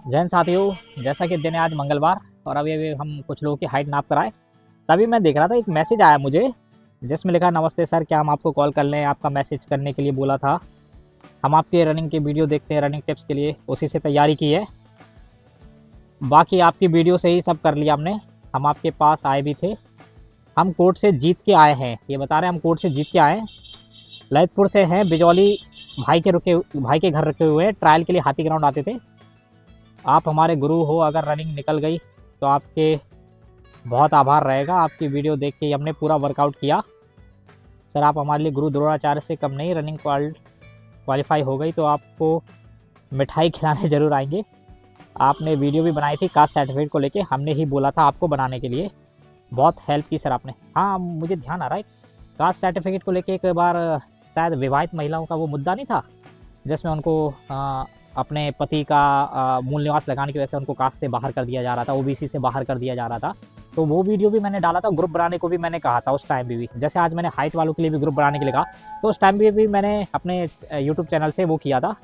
जैन साथियों, जैसा कि दिन है आज मंगलवार और अभी हम कुछ लोगों की हाइट नाप कर आए। तभी मैं देख रहा था एक मैसेज आया मुझे जिसमें लिखा, नमस्ते सर, क्या हम आपको कॉल कर लें? आपका मैसेज करने के लिए बोला था। हम आपके रनिंग की वीडियो देखते हैं, रनिंग टिप्स के लिए उसी से तैयारी की है। बाकी आपकी वीडियो से ही सब कर लिया हमने। हम आपके पास आए भी थे। हम कोर्ट से जीत के आए हैं, ये बता रहे हैं हम कोर्ट से जीत के आए हैं। ललितपुर से हैं, बिजौली भाई के घर रखे हुए हैं। ट्रायल के लिए हाथी ग्राउंड आते थे। आप हमारे गुरु हो, अगर रनिंग निकल गई तो आपके बहुत आभार रहेगा। आपकी वीडियो देख के हमने पूरा वर्कआउट किया। सर आप हमारे लिए गुरु द्रोणाचार्य से कम नहीं। रनिंग क्वालिफाई हो गई तो आपको मिठाई खिलाने ज़रूर आएंगे। आपने वीडियो भी बनाई थी कास्ट सर्टिफिकेट को लेके, हमने ही बोला था आपको बनाने के लिए। बहुत हेल्प की सर आपने। हाँ, मुझे ध्यान आ रहा है कास्ट सर्टिफिकेट को लेके एक बार शायद विवाहित महिलाओं का वो मुद्दा नहीं था जिसमें उनको अपने पति का मूल निवास लगाने की वजह से उनको कास्ट से बाहर कर दिया जा रहा था, ओबीसी से बाहर कर दिया जा रहा था। तो वो वीडियो भी मैंने डाला था। ग्रुप बनाने को भी मैंने कहा था उस टाइम भी। जैसे आज मैंने हाइट वालों के लिए भी ग्रुप बनाने के लिए कहा, तो उस टाइम भी मैंने अपने यूट्यूब चैनल से वो किया था।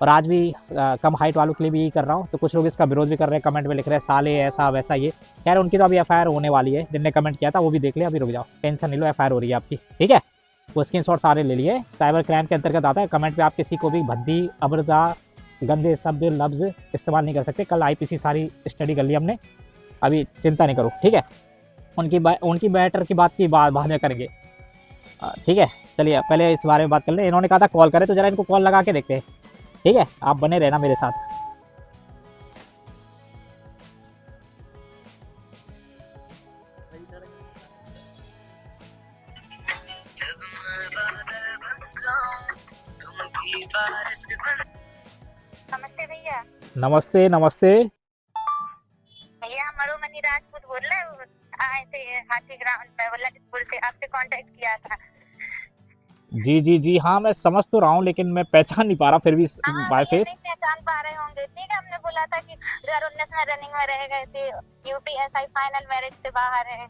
और आज भी कम हाइट वालों के लिए भी यही कर रहा हूँ। तो कुछ लोग इसका विरोध भी कर रहे हैं, कमेंट में लिख रहे हैं साले ऐसा वैसा ये। खैर उनकी तो अभी एफआईआर होने वाली है। जिनने कमेंट किया था वो भी देख लिया, अभी रुक जाओ, टेंशन नहीं लो, एफआईआर हो रही है आपकी, ठीक है। वो स्क्रीनशॉट सारे ले लिए। साइबर क्राइम के अंतर्गत आता है। कमेंट पे आप किसी को भी भद्दी, अभद्रता, गंदे शब्द, लफ्ज़ इस्तेमाल नहीं कर सकते। कल आईपीसी सारी स्टडी कर ली हमने, अभी चिंता नहीं करो, ठीक है। उनकी मैटर की बात बाद में करेंगे, ठीक है। चलिए पहले इस बारे में बात कर लें। इन्होंने कहा था कॉल करें, तो जरा इनको कॉल लगा के देखते हैं, ठीक है। आप बने रहना मेरे साथ। नमस्ते भैया। नमस्ते नमस्ते। भैया हम मरुमनी राजपूत बोल रहे हैं। आए थे हाथी ग्राउंड में ललितपुर से, आपसे कांटेक्ट किया था। जी जी जी, हाँ मैं समझ तो रहा हूँ, लेकिन मैं पहचान नहीं पा रहा फिर भी हाँ बाय भैया फेस। नहीं पहचान पा रहे होंगे, ठीक है। हमने बोला था कि 2019 में रनिंग में रह गए थे, यूपीएसआई फाइनल मेरिट से बाहर है।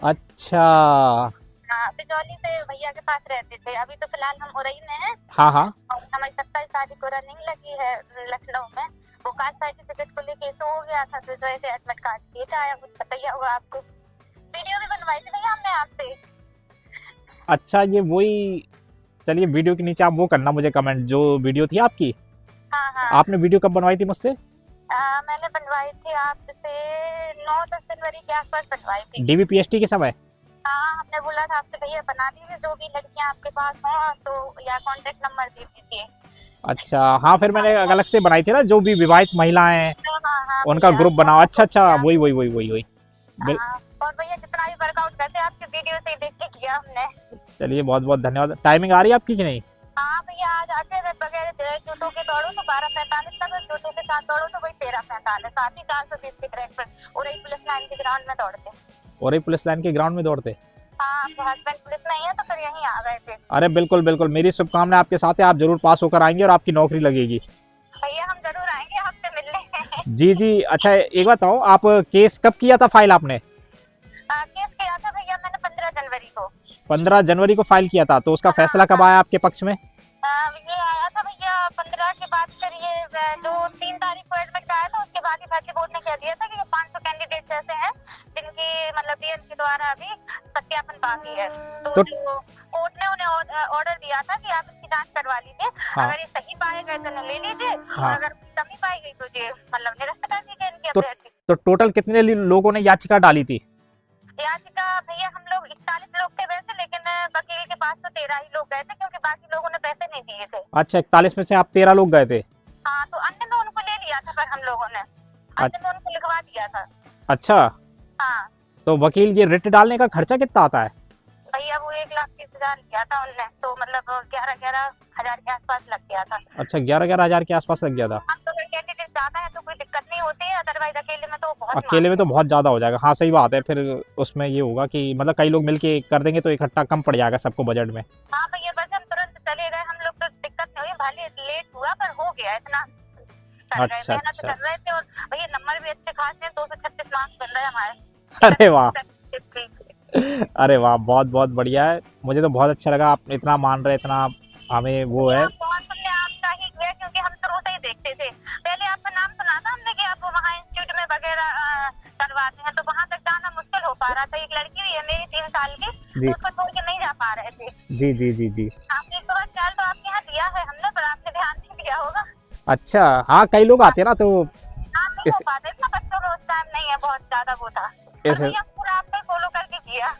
अच्छा। हाँ, बिजौली से भैया के पास रहते थे। अभी तो फिलहाल हम उरई में हैं हाँ हाँ। और हमारी 27 तारीख को रनिंग लगी है लखनऊ में। वो कास्ट सर्टिफिकेट को लेके इशू हो गया था, तो इस वजह से एडमिट कार्ड भेजा आया, कुछ बताइए होगा आपको। वीडियो भी बनवाई थी भैया हमने आपसे। अच्छा ये वही, चलिए वीडियो के नीचे आप वो करना मुझे कमेंट, जो वीडियो थी आपकी। हाँ हाँ। आपने वीडियो कब बनवाई थी मुझसे? मैंने बनवाई थी आपसे 9-10 जनवरी के आसपास बनवाई थी। डीबीपीएसटी के समय? हाँ, हमने बोला था आपसे भैया बना दीजिए, जो भी लड़कियां आपके पास हों तो या कांटेक्ट नंबर दे दीजिए। अच्छा हाँ, फिर मैंने अलग से बनाई थी ना, जो भी विवाहित महिलाएं हैं हाँ हाँ हाँ उनका भैया, ग्रुप बनाओ। अच्छा अच्छा, हाँ। वही वही वही वही वही। और भैया जितना भी वर्कआउट करते हैं आपके वीडियो से ही देख के किया हमने। चलिए बहुत बहुत धन्यवाद। टाइमिंग आ रही है आपकी कि नहीं? हाँ भैया, आज आके बगैर जूतों के दौड़ो तो 12:45 तक, जूतों के साथ दौड़ो तो वही 13:45, साथ ही 420 के ट्रैक पर उरई पुलिस लाइन के ग्राउंड में दौड़ते। और पुलिस लाइन के ग्राउंड में दौड़ते? हाँ, आपके हस्बैंड पुलिस में ही है तो फिर यहीं आ गए थे। अरे बिल्कुल बिल्कुल, मेरी शुभकामनाएं आपके साथ है। आप जरूर पास होकर आएंगे और आपकी नौकरी लगेगी। भैया हम जरूर आएंगे आपसे मिलने। जी जी। अच्छा एक बात बताओ, आप केस कब किया था फाइल आपने? केस किया था भैया मैंने 15 जनवरी को। 15 जनवरी को फाइल किया था, तो उसका फैसला कब आया आपके पक्ष में? ये आया था भैया 15 के बाद, फिर ये जो 3 तारीख को एडमिट आया था उसके बाद ही भर्ती बोर्ड ने कह दिया था कि ये 500 कैंडिडेट ऐसे हैं जिनकी मतलब डीएन के द्वारा अभी सत्यापन बाकी है। तो कोर्ट ने उन्हें ऑर्डर दिया था कि आप इसकी जांच करवा लीजिए। हाँ। अगर ये सही पाए गए तो ले लीजिए, हाँ। और अगर कमी पाई गई तो ये मतलब निरस्त कर दीजिए इनकी तो, अभ्यर्थी। तो टोटल कितने लोगों ने याचिका डाली थी? याचिका भैया हम लोग 41 लोग थे वैसे, लेकिन वकील के पास तो 13 ही लोग गए थे क्योंकि बाकी लोगों ने पैसे नहीं दिए थे। अच्छा, 41 में से आप 13 लोग गए थे? हाँ, तो अन्य में उनको ले लिया था, पर हम लोगों ने अन्य में उनको लिखवा दिया था। अच्छा, हाँ तो वकील ये रिट डालने का खर्चा कितना आता है? भैया वो 1,30,000 लिया था उनने, तो मतलब 11-11 हजार के आसपास लग गया था। अच्छा, 11-11 हजार के आसपास लग गया था। हम तो अगर कैंडिडेट ज्यादा है तो कोई दिक्कत नहीं होती है, अदरवाइज अकेले में तो बहुत अकेले में तो बहुत ज्यादा हो जाएगा। हाँ सही बात है। फिर उसमें ये होगा कि मतलब कई लोग मिलके कर देंगे तो इकट्ठा कम पड़ जाएगा सबको बजट में। हाँ भैया, बस हम तुरंत चले गए, हम लोग तो दिक्कत नहीं हुई, भले लेट हुआ पर हो गया इतना कर गए। अच्छा, मेहनत अच्छा। कर रहे थे और भैया नंबर भी अच्छे खास हैं, 236 मार्क्स बन रहे हैं हमारे। अरे वाह, अरे वाह, बहुत बहुत बढ़िया है। मुझे तो बहुत अच्छा लगा, आप इतना मान रहे, इतना हमें वो है। कौन सुनने आपका ही गया, क्योंकि हम शुरू से ही देखते थे। पहले आपका नाम सुना था हमने कि आप जी तो उसको छोड़ के नहीं जा पा रहे थे। जी जी जी जी। आपने एक दो बार ख्याल तो आपके यहाँ दिया है हमने, पर आपने ध्यान नहीं दिया होगा। अच्छा, हाँ कई लोग आते हैं ना तो हाँ, नहीं हो इस पाते ना बच्चों को, उस टाइम नहीं है, बहुत ज्यादा वो था, पर इस भैया पूरा आपने फॉलो करके किया।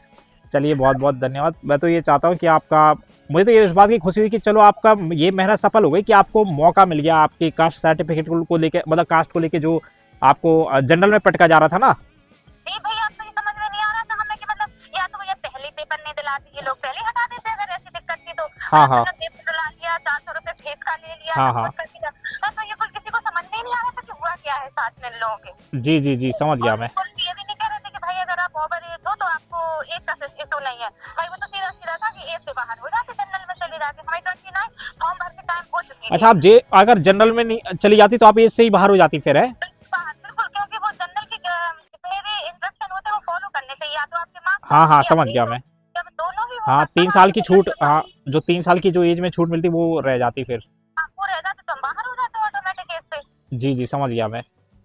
चलिए बहुत बहुत धन्यवाद। मैं तो ये चाहता हूँ कि आपका, मुझे तो ये इस बात की खुशी हुई कि चलो आपका ये मेहनत सफल हो गई कि आपको मौका मिल गया आपकी कास्ट सर्टिफिकेट को लेके, मतलब कास्ट को लेके जो आपको जनरल में पटका जा रहा था ना। नहीं भैया, आपको ये समझ में नहीं आ रहा था हमें कि मतलब या तो भैया पहले पेपर नहीं दिलाते, ये लोग पहले ही हटा देते अगर ऐसी दिक्कत थी तो। हाँ हाँ पेपर दिला लिया, 400 रुपए फीस का ले लिया, हाँ सब हाँ कुछ कर दिया। तो ये कुछ किसी को समझ में ही नहीं आ रहा था कि हुआ क्या है साथ में इन लोगों के। जी जी जी, समझ गया मैं। और ये भी नहीं कह रहे थे कि भाई अगर आप ओवर एज हो तो आपको एज का इशू नहीं है। भाई वो तो सीधा सीधा था कि एज से बाहर हो जाते, जनरल में चली जाती। हमारी 29 फॉर्म भर के टाइम हो चुकी थी। अच्छा, आप जे अगर जनरल में नहीं चली जाती तो आप इससे ही बाहर हो जाती फिर, है? बाहर बिल्कुल, क्योंकि वो जनरल के जितने भी इंस्ट्रक्शन होते हैं वो फॉलो करने चाहिए, या तो आपके मार्क्स हाँ हाँ, या समझ age गया हो। मैं। जब दोनों ही हाँ, होगा तब 3 साल की आपकी छूट, जनरल हाँ जो 3 साल की जो एज में छूट मिलती वो रह जाती फिर। आपको रह जाते तो हम बाहर हो जाते ऑटोमेटिक एज से। जी जी, समझ गया मैं।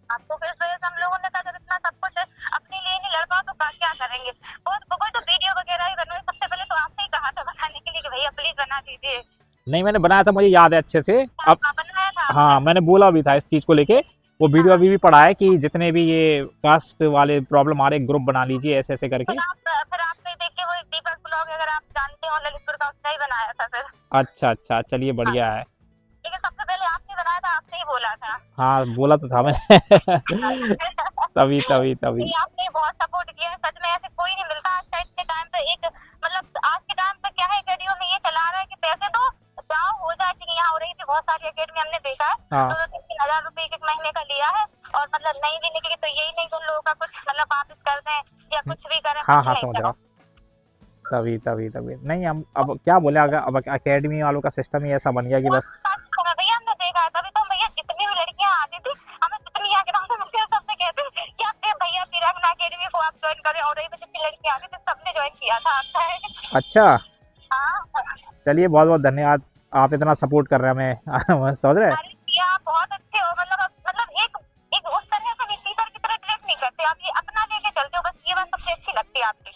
आपको फिर इस वजह से हम लोगों ने कहा जब इतना सब कुछ है, अपने लिए नहीं लड़ पाओ तो क्या करेंगे। कोई तो वीडियो वगैरह ही बनवाई, सबसे पहले तो आपसे ही कहा था बनाने के लिए कि भैया प्लीज बना दीजिए। नहीं, मैंने बनाया था, मुझे याद है अच्छे से। अब बनाया था हाँ, आपने। मैंने बोला भी था इस चीज़ को लेके, वो वीडियो अभी भी पड़ा है कि जितने भी ये कास्ट वाले प्रॉब्लम आ रहे ग्रुप बना लीजिए ऐसे ऐसे करके। फिर आपने देखिए वो एक दीपक ब्लॉग, अगर आप जानते हो ललितपुर का, उसने ही बनाया था फिर। अच्छा अच्छा, चलिए बढ़िया है। लेकिन सबसे पहले आपने बनाया था, आपने ही बोला था। हाँ, बोला तो था मैंने। तभी तभी तभी। नहीं, आपने बहुत सपोर्ट किया है सच में, ऐसे कोई नहीं मिलता आज के टाइम पे। एक मतलब आज के टाइम पे क्या है, एकेडमी में ये चला रहा है कि पैसे दो जाओ हो जाए। ठीक है, यहाँ हो रही थी बहुत सारी एकेडमी, हमने देखा है हाँ 2-3 हजार रुपए एक महीने का लिया है, और मतलब नहीं भी निकली तो यही नहीं कि उन लोगों का कुछ मतलब वापस कर दें या कुछ भी करें, हाँ कुछ हाँ, नहीं समझ करा। रहा हूँ। तभी तभी तभी नहीं, हम अब क्या बोले, अगर अब अकेडमी वालों का सिस्टम ही ऐसा बन गया कि बस। भैया हमने देखा है, तभी तो भैया जितनी भी लड़कियां आती थी, हमें जितनी यहाँ के नाम से मिलते सबसे कहते कि आपके भैया फिर अकेडमी को आप ज्वाइन करें, और भी जितनी लड़कियां आती थी सबने ज्वाइन किया था आपका। अच्छा, हाँ, चलिए बहुत बहुत धन्यवाद, आप इतना सपोर्ट कर रहे हैं हमें। समझ रहे हैं? अरे भैया आप बहुत अच्छे हो, मतलब एक एक उस तरह से नहीं, टीचर की तरह ट्रीट नहीं करते आप, ये अपना लेके चलते हो, बस ये बात सबसे अच्छी लगती है आपकी।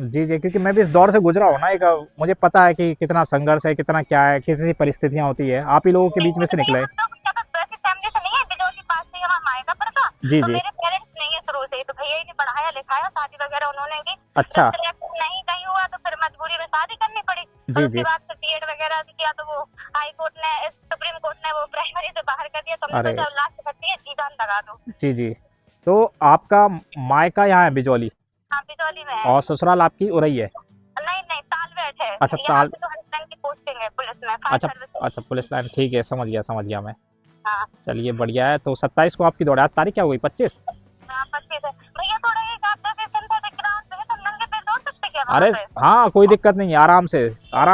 जी जी, क्योंकि मैं भी इस दौर से गुजरा हूँ ना, एक मुझे पता है कि कितना संघर्ष है, कितना क्या है, कितनी परिस्थितियाँ होती है, आप ही लोगों के बीच में से निकले। वैसी फैमिली से नहीं है, बिजौली पास से हमारा मायका पड़ता। जी तो जी। मेरे पेरेंट्स नहीं है शुरू से ही, तो भैया ही ने पढ़ाया लिखाया, शादी वगैरह उन्होंने की। अच्छा। जब सिलेक्शन नहीं कहीं हुआ तो फिर मजबूरी में शादी करनी पड़ी। जी और उसके जी। बाद फिर बीएड वगैरह भी किया, तो वो हाई कोर्ट ने, सुप्रीम कोर्ट ने वो प्राइमरी से बाहर कर दिया, तो हमने अरे सोचा लास्ट भर्ती है, जी जान लगा दो। जी जी, तो आपका मायका यहाँ है बिजौली हाँ, बिजौली में है। और ससुराल आपकी उरई है? नहीं नहीं, तालबेट है। अच्छा, यहाँ पे तो हस्बैंड की पोस्टिंग है पुलिस में, फायर अच्छा सर्विस। अच्छा, पुलिस लाइन, ठीक है, समझ गया मैं। हाँ चलिए बढ़िया है। तो 27 को आपकी दौड़ है, आज तारीख क्या हो गई, 25? हाँ, 25 है भैया। थोड़ा एक आप जैसे सिंथेटिक ग्राउंड पे है तो नंगे पैर दौड़ सकते क्या वहाँ अरे पे? हाँ, कोई दिक्कत नहीं है, आराम से नंगे पैर में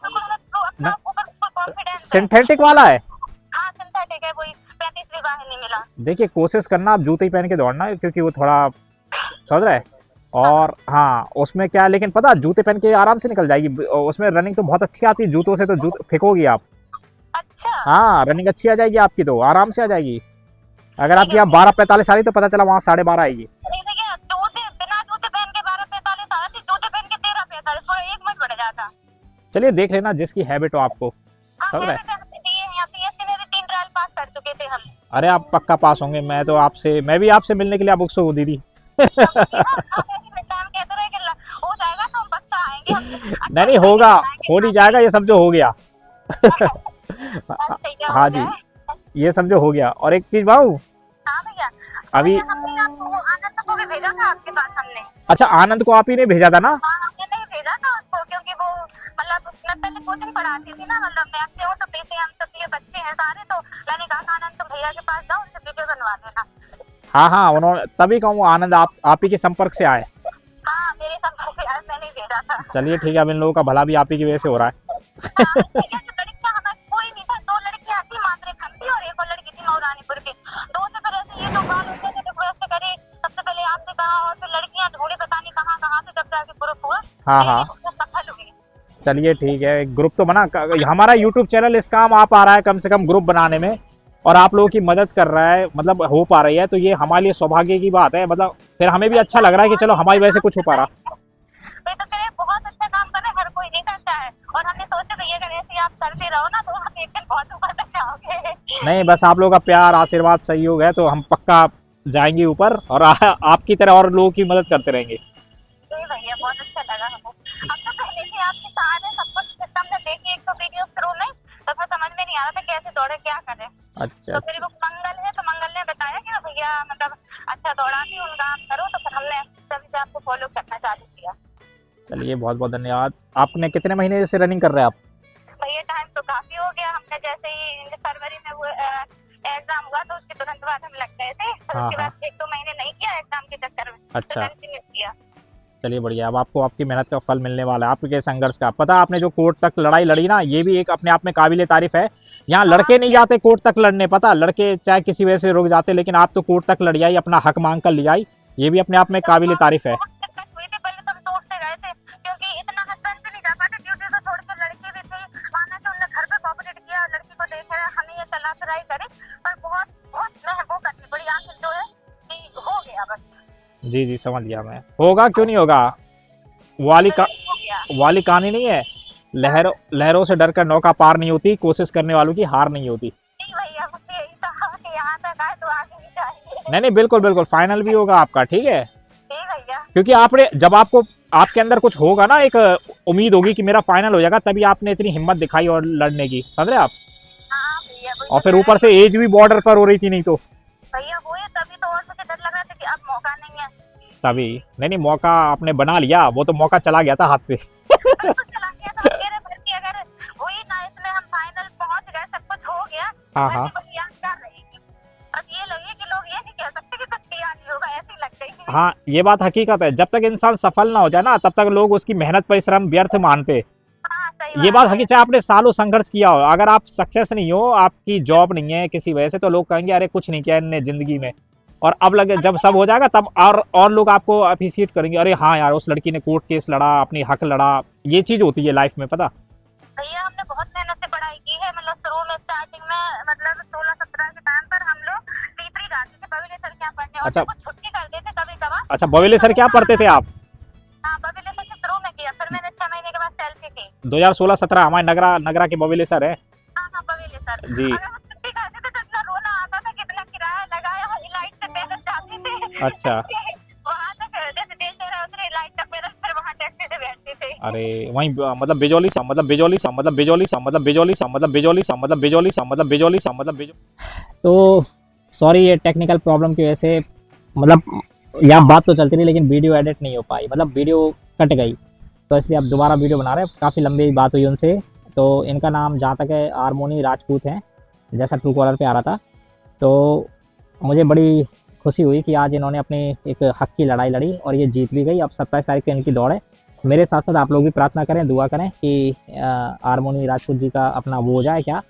बिल्कुल अपना न- ऊपर कॉन्फिडेंस है। सिंथेटिक वाला है। हाँ, सिंथेटिक है, वही 35 भी बाहर नहीं मिला। देखिए, कोशिश करना आप जूते ही पहन के दौड़ना है, क्योंकि वो थोड़ा, समझ रहे हैं? और हाँ, उसमें क्या है, लेकिन पता, जूते पहन के आराम से निकल जाएगी, उसमें रनिंग तो बहुत अच्छी आती है, जूतों से तो जूते फेंकोगी आप। अच्छा, हाँ, रनिंग अच्छी आ जाएगी आपकी, तो आराम से आ जाएगी। अगर आपकी यहाँ 12:45 आ रही तो पता चला वहाँ 12:30 आएगी। नहीं भैया, जूते बिना जूते पहन के 12:45 आ रहा थी, जूते पहन के 13:45, पूरा 1 मिनट बढ़ जाता। चलिए देख लेना, जिसकी हैबिट हो आपको। हाँ, समझ रहे हैं? यहाँ पीएससी में भी 3 ट्रायल पास कर चुके थे हम। अरे आप पक्का पास होंगे, मैं भी आपसे मिलने के लिए आप उत्सुक हूँ दीदी। हो जाएगा तो हम पक्का आएंगे हम। नहीं होगा, हो नहीं जाएगा, ये समझो हो गया। हाँ जी, ये समझो हो गया। और एक चीज भाऊ, हाँ भैया, अभी हमने आपको वो आनंद को भी भेजा था आपके पास हमने। अच्छा, आनंद को आप ही ने भेजा था ना? हाँ, हमने नहीं भेजा था उसको, क्योंकि वो मतलब मैं पहले कोचिंग पढ़ाती थी ना, मतलब मैं आपसे हूँ तो पैसे हम सब ये बच्चे हैं सारे, तो मैंने कहा आनंद तुम भैया के पास जाओ, उनसे वीडियो बनवा देना। हाँ हाँ, उन्होंने तभी कहूँ, आनंद आप ही के संपर्क से आए। हाँ, मेरे संपर्क से मैंने भेजा था। चलिए ठीक है, अब इन लोगों का भला भी आप ही की वजह से हो रहा है। लड़कियां हमारे कोई नहीं था, 2 लड़कियां थी, मात्र खंडी और एक और लड़की थी मौरानीपुर की। दो से फिर ऐसे ये तो बाल होते थे, रिक्वेस्ट करी, सबसे पहले आपसे कहा, और फिर लड़कियां ढूंढी पता नहीं कहाँ से, जब जाके ग्रुप हुआ। हाँ हाँ, सफल हुई। चलिए ठीक है, एक ग्रुप तो बना, हमारा यूट्यूब चैनल इस काम आ पा रहा है कम से कम ग्रुप बनाने में, और आप लोगों की मदद कर रहा है, मतलब हो पा रही है, तो ये हमारे लिए सौभाग्य की बात है। मतलब फिर हमें भी अच्छा लग रहा है कि चलो हमारी वजह से कुछ हो पा रहा। तो वही तो कह बहुत अच्छा काम कर रहे हैं, हर कोई नहीं करता है। और हमने सोचा भैया अगर ऐसे आप करते रहो ना तो हम एक दिन बहुत ऊपर तक जाओगे। नहीं बस आप लोगों का प्यार आशीर्वाद सहयोग है तो हम पक्का जाएंगे ऊपर और आपकी तरह और लोगों की मदद करते रहेंगे। जी भैया बहुत अच्छा लगा हमको। हम तो पहले से आपके साथ है, सब कुछ सिस्टम में देखिए एक तो वीडियो थ्रू में, तो फिर समझ में नहीं आ रहा था कैसे दौड़े क्या करें। अच्छा तो फिर वो मंगल है तो मंगल ने बताया कि भैया मतलब अच्छा दौड़ा थी उनका आप करो, तो फिर हमने तभी से आपको फॉलो करना चालू किया। चलिए बहुत बहुत धन्यवाद। आपने कितने महीने से रनिंग कर रहे हैं आप? भैया टाइम तो काफी हो गया, हमने जैसे ही फरवरी में वो एग्जाम हुआ तो उसके तुरंत बाद हम लग गए थे, फिर हाँ, उसके हाँ। बाद 1-2 महीने नहीं किया एग्जाम के चक्कर में, अच्छा। तो कंटिन्यू किया। चलिए बढ़िया, अब आपको आपकी मेहनत का फल मिलने वाला है, आपके संघर्ष का। पता आपने जो कोर्ट तक लड़ाई लड़ी ना, ये भी एक अपने आप में काबिले तारीफ है। यहाँ लड़के नहीं जाते कोर्ट तक लड़ने, पता लड़के चाहे किसी वजह से रुक जाते, लेकिन आप तो कोर्ट तक लड़ आई, अपना हक मांग कर ले आई, ये भी अपने आप में काबिले तारीफ है। बहुत दिक्कत हुई थी, पहले तो हम सोचते रहे थे क्योंकि इतना हस्बैंड भी नहीं जा पाते, ड्यूटी को छोड़ के लड़की भी थी, माना कि उन्होंने घर पे कोऑपरेट किया, लड़की को देख रहे हमें ये चला फिराई करे, पर बहुत बहुत वो करनी पड़ी, आखिर जो है कि हो गया बस। जी जी समझ गया मैं, होगा क्यों नहीं होगा। वाली का हो गया। वाली कहानी नहीं है, लहरों से डरकर नौका पार नहीं होती, कोशिश करने वालों की हार नहीं होती। नहीं भैया मुझे यही था कि यहाँ तक आए तो आगे भी चाहिए। नहीं नहीं बिल्कुल बिल्कुल, फाइनल भी होगा आपका, ठीक है। ठीक भैया। क्योंकि आपने जब आपको आपके अंदर कुछ होगा ना, एक उम्मीद होगी कि मेरा फाइनल हो जाएगा, तभी आपने इतनी हिम्मत दिखाई और लड़ने की, समझ रहे आप। हाँ भैया और फिर ऊपर से एज भी बॉर्डर पर हो रही थी, नहीं तो भैया वो है, तभी तो और मुझे डर लग रहा था कि अब मौका नहीं है। तभी नहीं मौका आपने बना लिया, वो तो मौका चला गया था हाथ से। तो चला गया था मेरे भर की, अगर हुई ना इसमें हम फाइनल पहुंच गए, सब कुछ हो गया, हाँ, मैं हाँ। भी बस याद कर रही थी। अब ये लगे कि लोग ये नहीं कह सकते कि कुछ किया नहीं होगा, ऐसी लग गई। हाँ ये बात हकीकत है, जब तक इंसान सफल ना हो जाए ना, तब तक लोग उसकी मेहनत परिश्रम व्यर्थ मानते। हाँ सही ये बात है। हकीकत, चाहे आपने सालों संघर्ष किया हो, अगर आप सक्सेस नहीं हो, आपकी जॉब नहीं है किसी वजह से, तो लोग कहेंगे अरे कुछ नहीं किया इनने जिंदगी में। और अब लगे जब सब हो जाएगा तब और लोग आपको अप्रिशिएट करेंगे, अरे हाँ यार उस लड़की ने कोर्ट केस लड़ा, अपनी हक लड़ा। ये चीज होती है लाइफ में, पता। भैया हमने बहुत मेहनत से पढ़ाई की है, मतलब शुरू में स्टार्टिंग में मतलब 16-17 के टाइम पर हम लोग टीपरी जाते थे बबीले सर क्या पढ़ने, और अच्छा। जब कुछ छुट्टी करते थे कभी कभार। अच्छा बवेले सर क्या पढ़ते थे आप? हाँ बबीले सर से शुरू में किया, फिर मैंने 6 महीने के बाद सेल्फी की। 2016-17 हमारे नगरा के बवेले सर है हाँ हाँ बबीले सर। जी। अगर हम छुट्टी करते थे तो इतना रोना आता था, कितना किराया लगाया, हरी लाइट से पैदल जाते थे। अच्छा। वहाँ तक जैसे देशहरा उतरे लाइट तक पैदल, फिर वहाँ टैक्सी से बैठते थे। अरे वहीं मतलब बिजौली। तो सॉरी ये टेक्निकल प्रॉब्लम की वजह से मतलब यहाँ बात तो चलती रही, लेकिन वीडियो एडिट नहीं हो पाई, मतलब वीडियो कट गई, तो इसलिए अब दोबारा वीडियो बना रहे हैं। काफ़ी लंबी बात हुई उनसे। तो इनका नाम जहाँ तक है आरमोनी राजपूत हैं, जैसा ट्रू कॉलर पे आ रहा था। तो मुझे बड़ी खुशी हुई कि आज इन्होंने अपनी एक हक की लड़ाई लड़ी और ये जीत भी गई। अब 27 तारीख को इनकी दौड़ है। मेरे साथ साथ आप लोग भी प्रार्थना करें, दुआ करें कि आरमोनी राजपूत जी का अपना वो हो जाए, क्या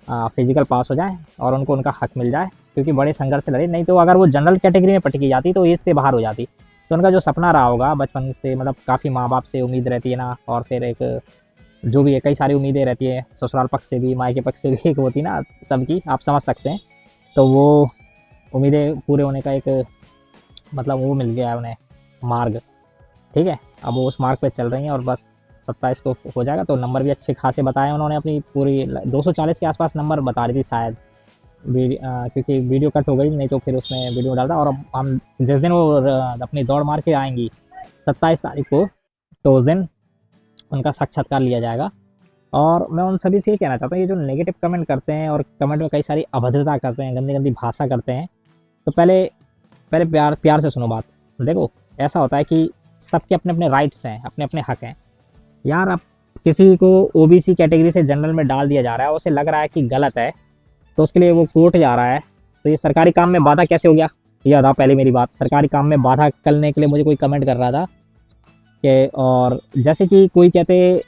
फिजिकल पास हो जाए और उनको उनका हक मिल जाए, क्योंकि बड़े संघर्ष से लड़े। नहीं तो अगर वो जनरल कैटेगरी में पटकी जाती तो एज से बाहर हो जाती। तो उनका जो सपना रहा होगा बचपन से, मतलब काफ़ी माँ बाप से उम्मीद रहती है ना, और फिर एक जो भी है कई सारी उम्मीदें रहती है, ससुराल पक्ष से भी मायके पक्ष से भी एक होती ना सबकी, आप समझ सकते हैं। तो वो उम्मीदें पूरे होने का एक मतलब वो मिल गया है उन्हें मार्ग, ठीक है। अब वो उस मार्ग पे चल रही हैं और बस 27 को हो जाएगा। तो नंबर भी अच्छे खासे बताए उन्होंने, अपनी पूरी 240 के आसपास नंबर बता रही थी शायद, क्योंकि वीडियो कट हो गई, नहीं तो फिर उसमें वीडियो डालता। और अब हम जिस दिन वो अपनी दौड़ मार के आएंगी 27 तारीख को, तो उस दिन उनका साक्षात्कार लिया जाएगा। और मैं उन सभी से ये कहना चाहता हूँ, ये जो नेगेटिव कमेंट करते हैं और कमेंट में कई सारी अभद्रता करते हैं, गंदी गंदी भाषा करते हैं, तो पहले प्यार से सुनो बात। देखो ऐसा होता है कि सबके अपने अपने राइट्स हैं, अपने अपने हक हैं यार। अब किसी को ओबीसी कैटेगरी से जनरल में डाल दिया जा रहा है, उसे लग रहा है कि गलत है, तो उसके लिए वो कोर्ट जा रहा है। तो ये सरकारी काम में बाधा कैसे हो गया, ये था पहले मेरी बात। सरकारी काम में बाधा करने के लिए मुझे कोई कमेंट कर रहा था कि, और जैसे कि कोई कहते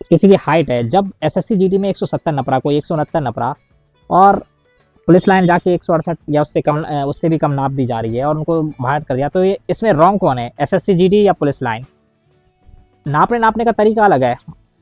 किसी की हाइट है, जब एसएससी जीडी में 170 नपरा, कोई 169 नपरा, और पुलिस लाइन जाके 168 या उससे भी कम नाप दी जा रही है और उनको बाहर कर दिया, तो ये इसमें रॉन्ग कौन है, एसएससी जीडी या पुलिस लाइन? नापने का तरीका अलग है।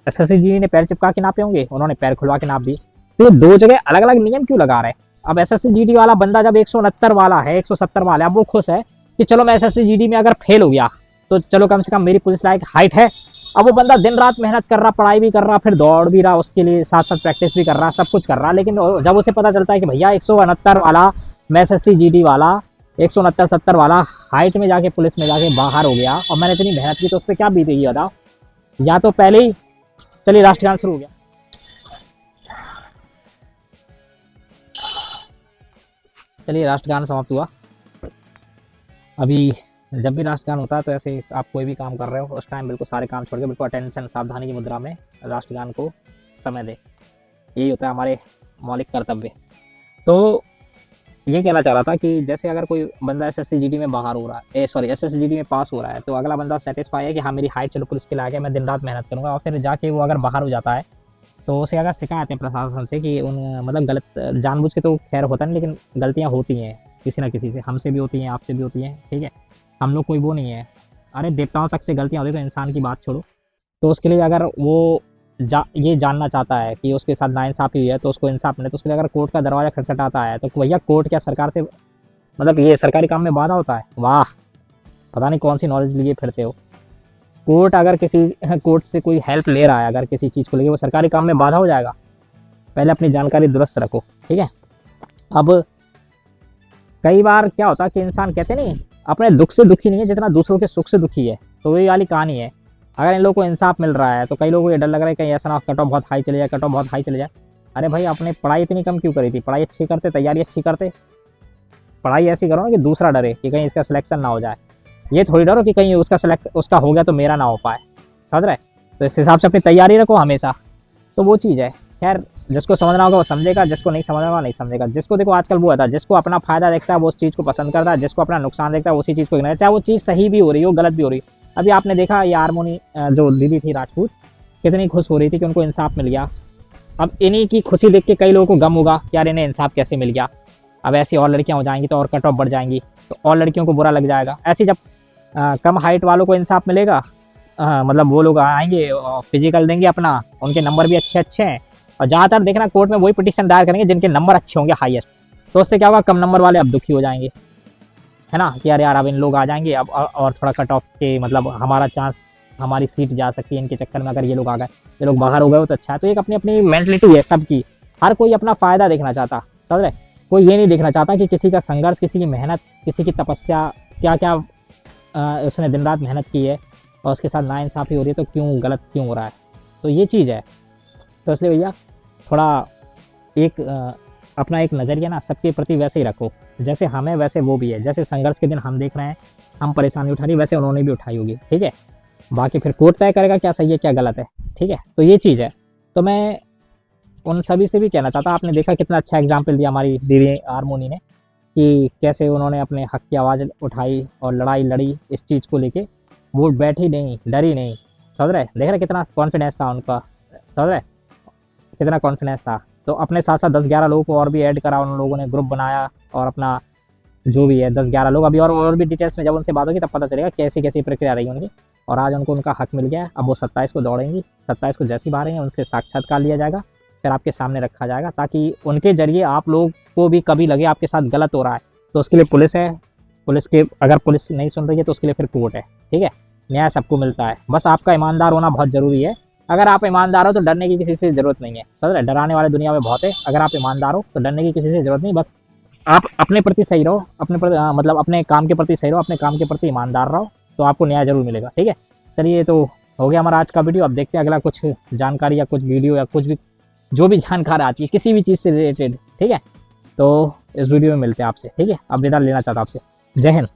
एसएससी जीडी ने पैर चिपका के नापे होंगे, उन्होंने पैर खुलवा के नाप दी, तो ये दो जगह अलग अलग नियम क्यों लगा रहे हैं? अब एसएससी जीडी वाला बंदा जब 169 वाला है, 170 वाला है, अब वो खुश है कि चलो मैं एसएससी जीडी में अगर फेल हो गया तो चलो कम से कम मेरी पुलिस लायक हाइट है। अब वो बंदा दिन रात मेहनत कर रहा, पढ़ाई भी कर रहा, फिर दौड़ भी रहा, उसके लिए साथ साथ प्रैक्टिस भी कर रहा, सब कुछ कर रहा, लेकिन जब उसे पता चलता है कि भैया 169 वाला एसएससी जीडी वाला 169-70 वाला हाइट में जाके पुलिस में जाके बाहर हो गया और मैंने इतनी मेहनत की, तो उस पर क्या बीतेगी बताओ। या तो पहले ही चलिए राष्ट्रगान शुरू हो गया। चलिए राष्ट्रगान समाप्त हुआ। अभी जब भी राष्ट्रगान होता है तो ऐसे आप कोई भी काम कर रहे हो उस टाइम बिल्कुल सारे काम छोड़ के बिल्कुल अटेंशन सावधानी की मुद्रा में राष्ट्रगान को समय दे। यही होता है हमारे मौलिक कर्तव्य। तो ये कहना चाह रहा था कि जैसे अगर कोई बंदा एसएससी जीडी में बाहर हो रहा है, एसएससी जीडी में पास हो रहा है, तो अगला बंदा सेटिस्फाई है कि हाँ मेरी हाइट चलो पुलिस के लायक है, मैं दिन रात मेहनत करूँगा, और फिर जाके वो अगर बाहर हो जाता है तो उसे अगर शिकायत है प्रशासन से कि उन मतलब गलत जानबूझ के तो खैर होता नहीं, लेकिन गलतियाँ होती हैं किसी ना किसी से, हमसे भी होती हैं, आपसे भी होती हैं, ठीक है, हम लोग कोई वो नहीं है, अरे देवताओं तक से गलतियाँ होती, तो इंसान की बात छोड़ो। तो उसके लिए अगर वो ये जानना चाहता है कि उसके साथ नाइंसाफ़ी हुई है तो उसको इंसाफ मिले, तो उसके लिए अगर कोर्ट का दरवाज़ा खटखटाता है तो भैया कोर्ट क्या सरकार से मतलब ये सरकारी काम में बाधा होता है? वाह, पता नहीं कौन सी नॉलेज लिए फिरते हो। कोर्ट अगर कोर्ट से कोई हेल्प ले रहा है अगर किसी चीज़ को लेकर, वो सरकारी काम में बाधा हो जाएगा? पहले अपनी जानकारी दुरुस्त रखो, ठीक है। अब कई बार क्या होता है कि इंसान कहते नहीं अपने दुख से दुखी नहीं है जितना दूसरों के सुख से दुखी है, तो वही वाली कहानी है। अगर इन लोगों को इंसाफ मिल रहा है तो कई लोगों को ये डर लग रहा है कहीं ऐसा ना कट ऑफ बहुत हाई चले जाए, कट ऑफ बहुत हाई चले जाए। अरे भाई आपने पढ़ाई इतनी कम क्यों करी थी? पढ़ाई अच्छी करते, तैयारी अच्छी करते, पढ़ाई ऐसी करो ना कि दूसरा डरे कि कहीं इसका सिलेक्शन ना हो जाए। ये थोड़ी डरो कि कहीं उसका हो गया तो मेरा ना हो पाए, समझ रहे? तो इस हिसाब से अपनी तैयारी रखो हमेशा। तो वो चीज़ है। खैर जिसको समझना होगा वो समझेगा, जिसको नहीं समझना होगा नहीं समझेगा। जिसको देखो आजकल वो आता है, जिसको अपना फायदा देखता है वो उस चीज़ को पसंद करता है, जिसको अपना नुकसान देखता है उसी चीज़ को इग्नोर, चाहे वो चीज़ सही भी हो रही हो गलत भी हो रही हो। अभी आपने देखा ये हारमोनी जो दीदी थी राजपूत कितनी खुश हो रही थी कि उनको इंसाफ मिल गया। अब इन्हीं की खुशी देख के कई लोगों को गम होगा कि यार इन्हें इंसाफ कैसे मिल गया। अब ऐसी और लड़कियां हो जाएंगी तो और कट ऑफ बढ़ जाएंगी, तो और लड़कियों को बुरा लग जाएगा। ऐसे जब कम हाइट वालों को इंसाफ मिलेगा, मतलब वो लोग आएंगे फिजिकल देंगे अपना, उनके नंबर भी अच्छे अच्छे हैं, और ज़्यादातर देखना कोर्ट में वही पिटीशन दायर करेंगे जिनके नंबर अच्छे होंगे हाईएस्ट। तो उससे क्या होगा, कम नंबर वाले अब दुखी हो जाएंगे, है ना, कि यार अब इन लोग आ जाएंगे अब और थोड़ा कट ऑफ के मतलब हमारा चांस, हमारी सीट जा सकती है इनके चक्कर में। अगर ये लोग आ गए, ये लोग बाहर हो गए तो अच्छा है। तो एक अपनी अपनी मेंटलिटी है सबकी, हर कोई अपना फ़ायदा देखना चाहता, समझ रहे? कोई ये नहीं देखना चाहता कि किसी का संघर्ष, किसी की मेहनत, किसी की तपस्या, क्या क्या उसने दिन रात मेहनत की है और उसके साथ नाइंसाफ़ी हो रही है तो क्यों गलत क्यों हो रहा है। तो ये चीज़ है। तो इसलिए भैया थोड़ा एक अपना एक नज़रिया ना सबके प्रति वैसे ही रखो, जैसे हमें वैसे वो भी है। जैसे संघर्ष के दिन हम देख रहे हैं, हम परेशानी उठा रही, वैसे उन्होंने भी उठाई होगी, ठीक है। बाकी फिर कोर्ट तय करेगा क्या सही है क्या गलत है, ठीक है। तो ये चीज़ है। तो मैं उन सभी से भी कहना चाहता, आपने देखा कितना अच्छा एग्जाम्पल दिया हमारी दीदी हारमोनी ने कि कैसे उन्होंने अपने हक की आवाज़ उठाई और लड़ाई लड़ी इस चीज़ को लेके। वो बैठी नहीं, डरी नहीं, समझ रहे? देख रहे कितना कॉन्फिडेंस था उनका, समझ रहे कितना कॉन्फिडेंस था। तो अपने साथ साथ 10-11 लोगों को और भी ऐड करा उन लोगों ने, ग्रुप बनाया और अपना जो भी है 10-11 लोग अभी और भी डिटेल्स में जब उनसे बात होगी तब पता चलेगा कैसी कैसी प्रक्रिया रही उनकी। और आज उनको उनका हक मिल गया है। अब वो 27 को दौड़ेंगी, 27 को जैसी बाहरेंगे उनसे साक्षात्कार लिया जाएगा, फिर आपके सामने रखा जाएगा, ताकि उनके जरिए आप लोग को भी कभी लगे आपके साथ गलत हो रहा है तो उसके लिए पुलिस है। पुलिस के अगर पुलिस नहीं सुन रही है तो उसके लिए फिर कोर्ट है, ठीक है। न्याय सबको मिलता है, बस आपका ईमानदार होना बहुत ज़रूरी है। अगर आप ईमानदार हो तो डरने की किसी से ज़रूरत नहीं है, समझ रहे? डराने वाले दुनिया में बहुत है। अगर आप ईमानदार हो तो डरने की किसी से ज़रूरत नहीं, बस आप अपने प्रति सही रहो, अपने प्रति मतलब अपने काम के प्रति सही रहो, अपने काम के प्रति ईमानदार रहो, तो आपको न्याय जरूर मिलेगा, ठीक है। चलिए तो हो गया हमारा आज का वीडियो। अब देखते हैं अगला कुछ जानकारी या कुछ वीडियो या कुछ भी जो भी जानकारी आती है किसी भी चीज़ से रिलेटेड, ठीक है। तो इस वीडियो में मिलते हैं आपसे, ठीक है। अब विदा लेना चाहता हूँ आपसे। जय हिंद।